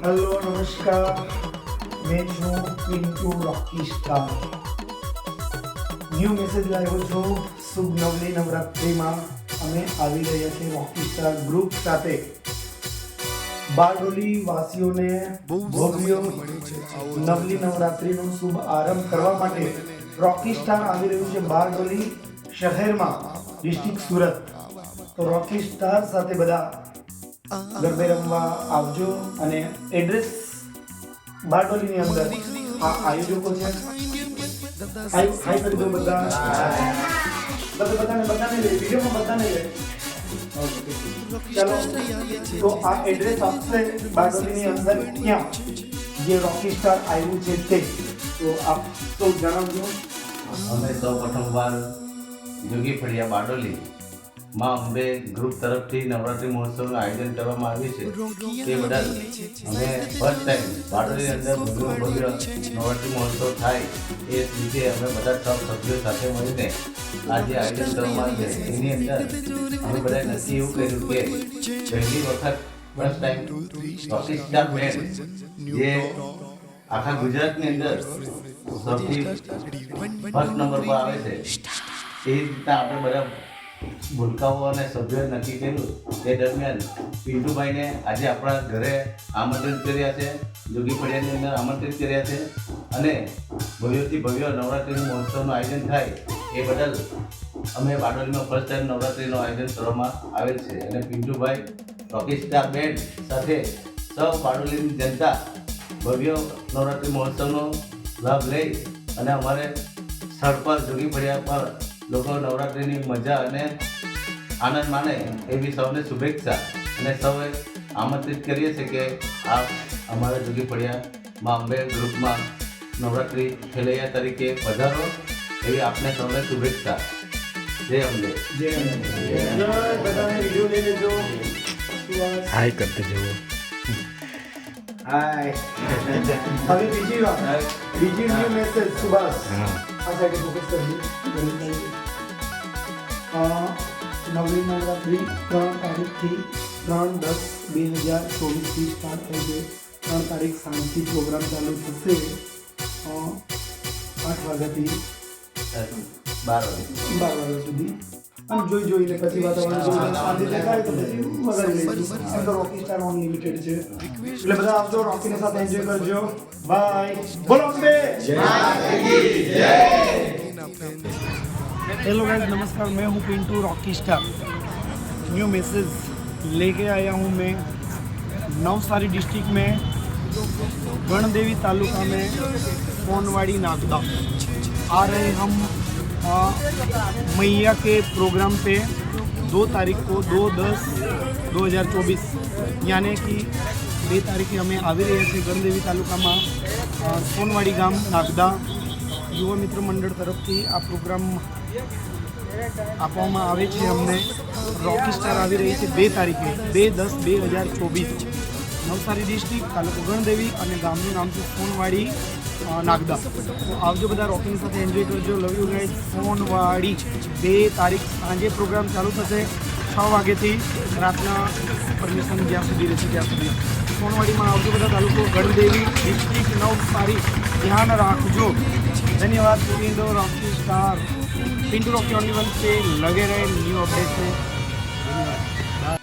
Hello नमस्कार, मैं છું પિન્ટુ રોકી સ્ટાર। ન્યૂ મેસેજ લાવ્યો છું। શુભ નવલી નવરાત્રિમાં અમે આવી રહ્યા છીએ રોકી સ્ટાર ગ્રુપ સાથે। બારડોલી વાસીઓને ભવ્ય નવલી નવરાત્રિનો શુભ આરંભ કરવા માટે રોકી સ્ટાર આવી રહ્યું છે બારડોલી શહેરમાં, ડિસ્ટ્રિક્ટ સુરત। તો રોકી સ્ટાર સાથે બધા ગરબે રમવા આવજો। અને એડ્રેસ બારડોલીની અંદર આ આયોજકો છે। હાઈ કરી દો બધાને લે વિડીયોમાં બધાને લે। ચલો, તો આ એડ્રેસ આપશે બારડોલીની અંદર ક્યાં જે રોકી સ્ટાર આવ્યું છે તે। તો આપ સૌ જણાવજો। અમે સૌ પ્રથમવાર જોગી ફળિયા બારડોલી માં અંબે ગ્રુપ તરફથી નવરાત્રિ મહોત્સવનું આયોજન કરવામાં આવ્યું છે। તે બદલ અમે ફર્સ્ટ ટાઈમ બારડોલીની અંદર ભવ્ય નવરાત્રિ મહોત્સવ થાય એ રીતે અમે બધા સૌ સભ્યો સાથે મળીને આજે આયોજન કરવામાં આવ્યું છે। એની અંદર અમે બધાએ નક્કી એવું કર્યું કે પહેલી વખત ફર્સ્ટ ટાઈમ રોકી સ્ટાર બેન્ડ જે આખા ગુજરાતની અંદર સૌથી ફર્સ્ટ નંબર પર આવે છે એ રીતના આપણે બધા ભૂલકાઓ અને સભ્યોએ નક્કી કર્યું। તે દરમિયાન પિન્ટુભાઈને આજે આપણા ઘરે આમંત્રિત કર્યા છે, જોગી ફળિયાની અંદર આમંત્રિત કર્યા છે અને ભવ્યથી ભવ્ય નવરાત્રિનું મહોત્સવનું આયોજન થાય એ બદલ અમે બારડોલીમાં ફર્સ્ટ ટાઈમ નવરાત્રિનું આયોજન કરવામાં આવેલ છે। અને પિન્ટુભાઈ રોકી સ્ટાર બેન્ડ સાથે સૌ બારડોલીની જનતા ભવ્ય નવરાત્રિ મહોત્સવનો લાભ લઈ અને અમારે સ્થળ પર જોગી ફળિયા પર લોકો નવરાત્રિની મજા અને આનંદ માણે એવી સૌને શુભેચ્છા। અને સૌએ આમંત્રિત કરીએ છીએ કે આપ અમારા જોગી ફળિયામાં અંબે ગ્રુપમાં નવરાત્રિ ખેલૈયા તરીકે પધારો એવી આપને સૌને શુભેચ્છા। જય અંબે। બધાને વિડીયો લઈ લેજો। हाय करते जाओ। હાય। હવે બીજી વાત, બીજી ન્યૂ મેસેજ સુભાષ हाँ આ સાઈડ ફોકસ કરજો। નવલી નવરાત્રિ 3 તારીખથી 3/10/2024થી સ્ટાર્ટ થઈ છે। 3 તારીખ સાંજથી પ્રોગ્રામ ચાલુ થશે 8 વાગ્યાથી 12 વાગે 12 વાગ્યા સુધી। અને જોઈને પછી વાતાવરણ જોઈને શાંતિ દેખાય તો પછી વગાડી લઈશું। એમ તો રોકી સ્ટાર અનલિમિટેડ છે, એટલે બધા આવજો, રોકીની સાથે એન્જોય કરજો। બાય, બોલો અંબે જય। हेलो गाइस, नमस्कार। मैं हूं Pintu Rocky star. New message लेके आया हूं मैं नवसारी डिस्ट्रिक्ट में गणदेवी तालुका में सोनवाड़ी नागदा आ रहे हम मैया के प्रोग्राम पे 2 तारीख को 2/10/2024 यानी कि 2 तारीखे हमें આવી રહ્યા છે ગણદેવી તાલુકામાં સોનવાડી ગામ નાગદા। યુવા મિત્ર મંડળ તરફથી આ પ્રોગ્રામ આપવામાં આવે છે અમને। રોકી સ્ટાર આવી રહી છે 2 તારીખે 2/10/2024 નવસારી ડિસ્ટ્રિક્ટ, તાલુકો ગણદેવી અને ગામનું નામ છે સોનવાડી નાગદા। તો આવજો બધા, રોકીની સાથે એન્જોય કરજો। Love you guys. સોનવાડી 2 તારીખ સાંજે પ્રોગ્રામ ચાલુ થશે 6 વાગ્યાથી રાતના પરમિશન જ્યાં સુધી રહેશે ત્યાં સુધી। સોનવાડીમાં આવજો બધા, તાલુકો ગણદેવી, ડિસ્ટ્રિક્ટ નવસારી। ધ્યાન રાખજો। धन्यवाद। Pintu Rocky star, Pintu Rocky only one पे लगे रहे न्यू अपडेट में। धन्यवाद।